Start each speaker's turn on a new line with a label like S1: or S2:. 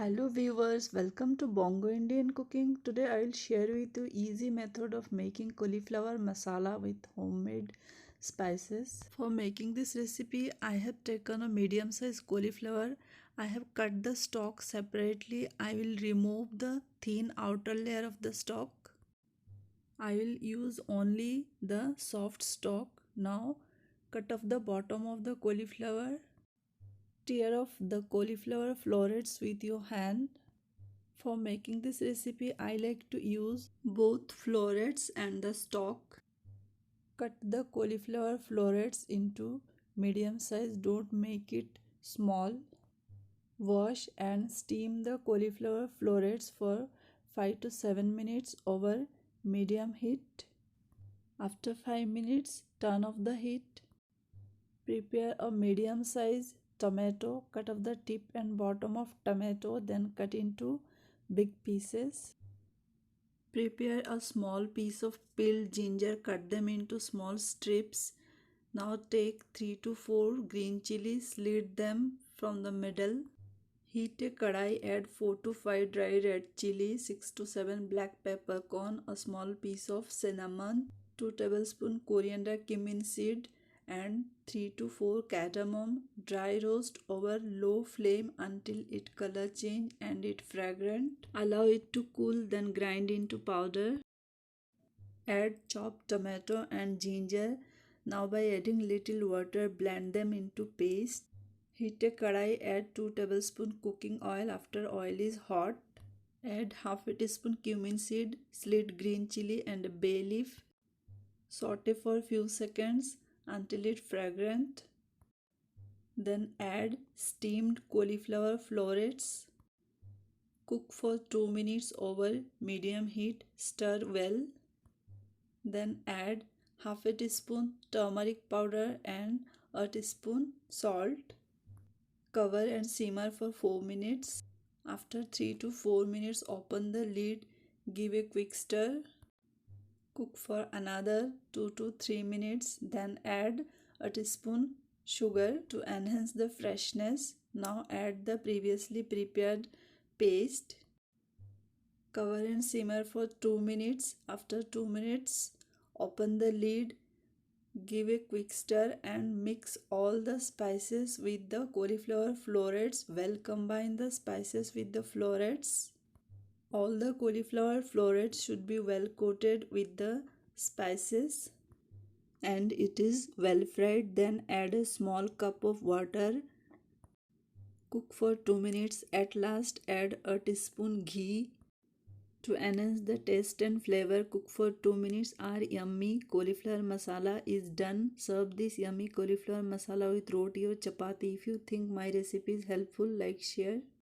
S1: Hello viewers, welcome to Bongo Indian Cooking. Today I will share with you easy method of making cauliflower masala with homemade spices. For making this recipe, I have taken a medium size cauliflower. I have cut the stalk separately. I will remove the thin outer layer of the stalk. I will use only the soft stalk. Now cut off the bottom of the cauliflower. Tear off the cauliflower florets with your hand. For making this recipe, I like to use both florets and the stalk. Cut the cauliflower florets into medium size, don't make it small. Wash and steam the cauliflower florets for 5 to 7 minutes over medium heat. After 5 minutes, turn off the heat. Prepare a medium size tomato. Cut off the tip and bottom of tomato, then cut into big pieces. Prepare a small piece of peeled ginger, cut them into small strips. Now take 3 to 4 green chilies, slit them from the middle. Heat a kadai, add 4 to 5 dry red chili, 6 to 7 black peppercorn, a small piece of cinnamon, 2 tablespoons coriander cumin seed, and 3 to 4 cardamom. Dry roast over low flame until its color change and it fragrant. Allow it to cool, then grind into powder. Add chopped tomato and ginger. Now by adding little water, blend them into paste. Heat a kadai, add 2 tablespoons cooking oil. After oil is hot, add half a teaspoon cumin seed, slit green chili and a bay leaf. Saute for few seconds until it fragrant. Then add steamed cauliflower florets. Cook for 2 minutes over medium heat. Stir well. Then add half a teaspoon turmeric powder and a teaspoon salt. Cover and simmer for 4 minutes. After 3 to 4 minutes, open the lid. Give a quick stir. Cook for another 2 to 3 minutes. Then add a teaspoon sugar to enhance the freshness. Now add the previously prepared paste. Cover and simmer for 2 minutes. After 2 minutes, open the lid. Give a quick stir and mix all the spices with the cauliflower florets. Well combine the spices with the florets. All the cauliflower florets should be well coated with the spices and it is well fried. Then add a small cup of water. Cook for 2 minutes. At last add a teaspoon ghee to enhance the taste and flavor. Cook for 2 minutes. Our yummy cauliflower masala is done. Serve this yummy cauliflower masala with roti or chapati. If you think my recipe is helpful, like, share.